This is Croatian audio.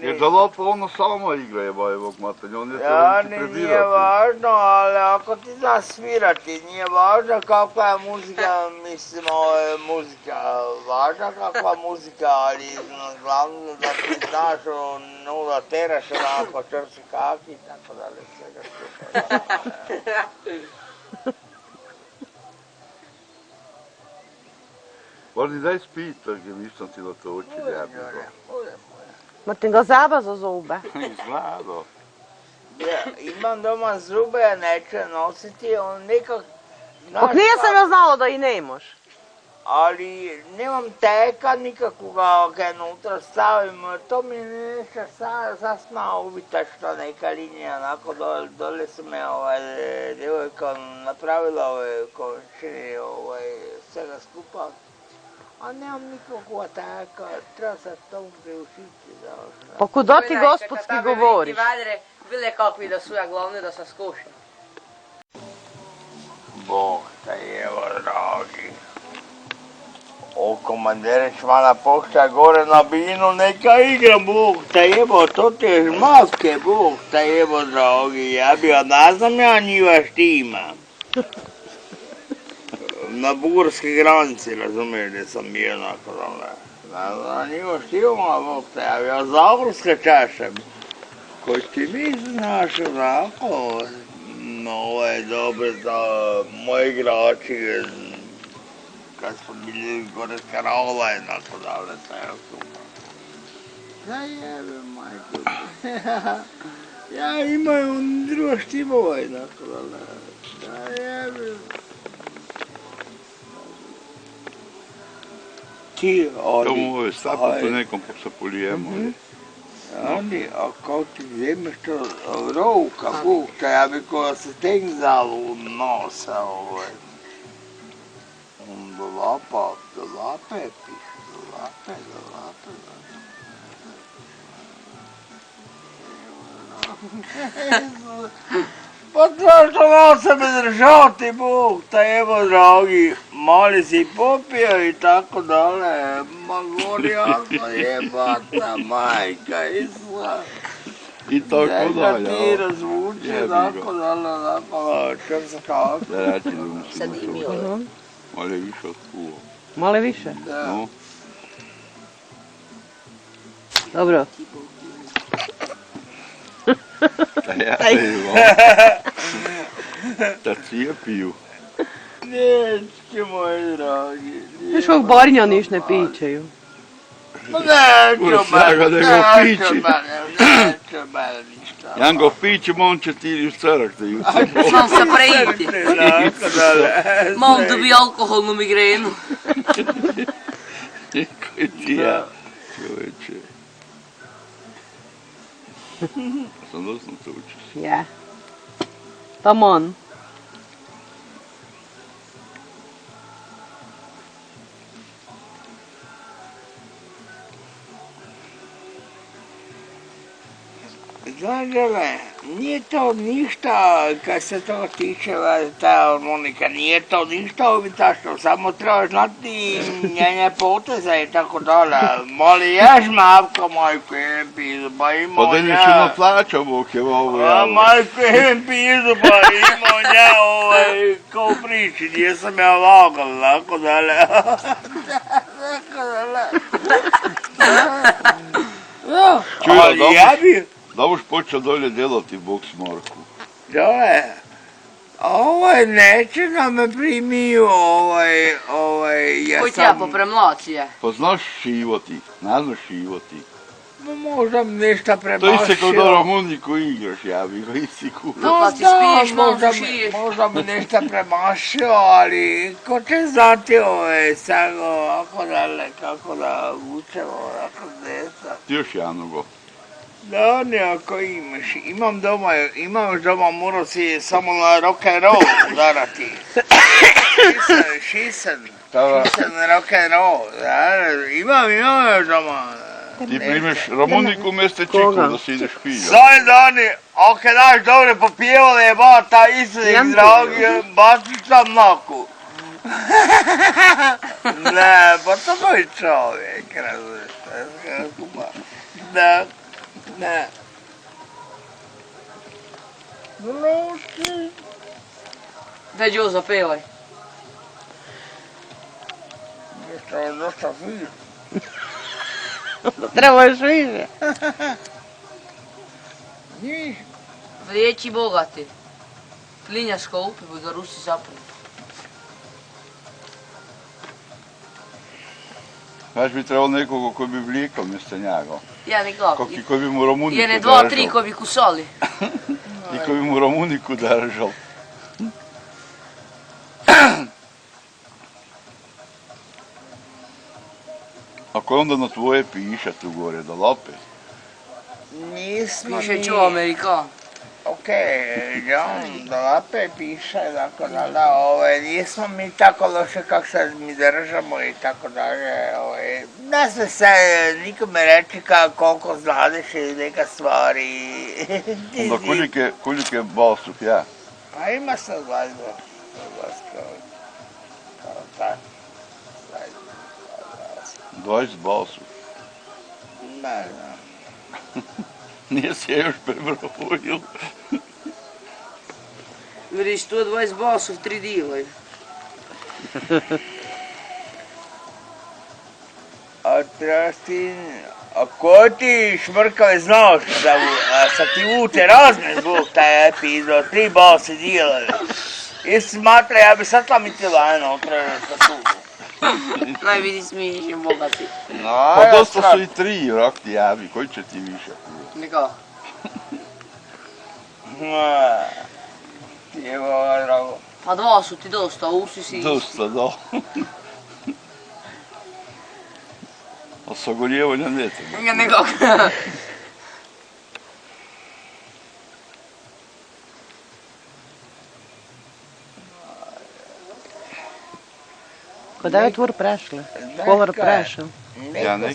Jer da lopa ono sama igra jebajevog matanja, on je Ja, to nije prebirati. važno, ali ako ti znaš svirati, nije važno kakva je muzika, mislim, muzika, važna kakva muzika, ali glavno da ti znaš, nula teraš onako, črsi kaki, tako dalje, svega skupa. Barni daj spita, gdje nisam ti da te oči ljebilo. Ma ti ga zaba za zube. Izgleda. Ja, imam doma zube, neću nositi, on nekak... Pa nisam ja znala da i ne imaš. Ali nemam teka nikakvoga kaj unutra stavim, to mi nešto sasma ubita što neka linija, onako dole su me djevojka napravila končine, svega skupa. A nemam nikakvog teka, treba se tomu priučiti. Pa kuda ti gospodski govoriš? Vadere, bile kakvi da su ja glavne da sam skušao. Bog te jevo, dragi. O, komandereć mana pošta gore na binu, neka igram, Bog te jebo, to ti je žmavke, Bog te jebo, dragi. Ja bi ne znam ja njiva štima. Na bugarske granici, razumiješ, gdje sam bio onako, na njiva štima, Bog te, ja bi od zagorske čaše. Ko ti mi znaš, onako, ovo je dobro za moji igrači, kad smo bili gore s Karola i tako dalje, taj super. Da jebe, majko. Ja imaju druga štimova i tako dalje. Da jebe. Ti, To mu ove stapati nekom sa polijemo. Oni, ako ti vzemeš to rovka, bukta, ja bi ko se tek zalo u nosa, do lape piše, do lape. Pa zašto malo se me držao ti Bog, taj evo dragi, mali si popio i tako dalje, ma gori jasno jebata majka Isla. I tako dalje. Neka ti razvuče, tako dalje, čas kako. Da ja ti da Sad i mi ovo. Malo je više od kuva. Malo više? No. Dobro. Da ja te imam. Da cijepiju. Dječki moji dragi. Viš ovog Barnja niš ne pićeju. Neću mene ništa. Jango piće, mom će ti u cerak da ju cepak. Mam se preiti. Mam dobi alkoholnu migrenu. Koji ti ja, čoveče. Sam doslovno učiš. Ja. Taman. Znaš, nije to ništa, kad se to tiče, ta harmonika, nije to ništa ubitačno, samo treba znati njene poteze i tako dalje. Moli ješ mavka, majko, jem pizu, pa imao Pa da nja. neću na plaća, Bog je ovo A majko, jem pizu, pa imao nja, kao priči, gdje sam ja lagal, tako dalje. Tako dalje. Ali ja bi... Da boš počeo dolje delati boks Marku. Dole, neće da me primiju, ja Koji ti ja popremlacija? Pa znaš šivati, ne znaš šivati. Možda mi nešto To premašio. isto kao da harmoniku igraš, ja bi ga isti kuda. No, pa ti spiješ, malo šiješ. Možda mi nešto premašio, ali ko će znati sad ovako dalje, kako da vučemo ovako desa. Ti još jednogo. Da, ako imaš, imam doma, morao si samo na rock'n'roll udarati. Šisen rock'n'roll, imam još doma. Ti primeš harmoniku mjeste čiku da si ideš pilja. Saj dani, ako daš dobre popjevale jebata, Isus dragi, baciš sam naku. Ne, pa to moj čovjek, razumiješ, da, ne. Daj Đoza, pevaj. Dosta fino. Treba još više. Riječi bogati. Klinjaška upivu da Rusi zapravo. Znaš bi trebalo nekoga koji bi vlikao mjesto njega. Ja nikako. Koji bi mu Romuniku Jene držal. 2, 3 koji bi kusali. I koji bi mu Romuniku držal. Ako je onda na tvoje piše tu gore, da lape? Nismo Piše mi... ću Amerikan. Okej, da lape piše, tako da, nismo mi tako loše kak sad mi držamo i tako dalje, ne sme se nikome reći koliko znadeš ili neka stvari. Onda kolike balsuh ja? Pa ima sad glazba, kao tak. 20 balsuh. Ne znam. Nije se još prebrojil. Vidiš, 120 basov, 3 divaj. Ako ti šmrkave znaš da sa ti ute razne zvuk taj epizod, 3 base dijele. I smatra, ja bi sad tam i tila eno otrebno sa tu. Naj vidi smiješ bogati. Pa dosta su i 3, rak ti javi, koji će ti više? Nikako. Ti je boga drago. Pa 2 su ti dosta, a usi si isti. Dosta, da. A sagorijevanja ne treba. Ja nikako. Kod 9 ur prešli. Polar prešel. Ja ne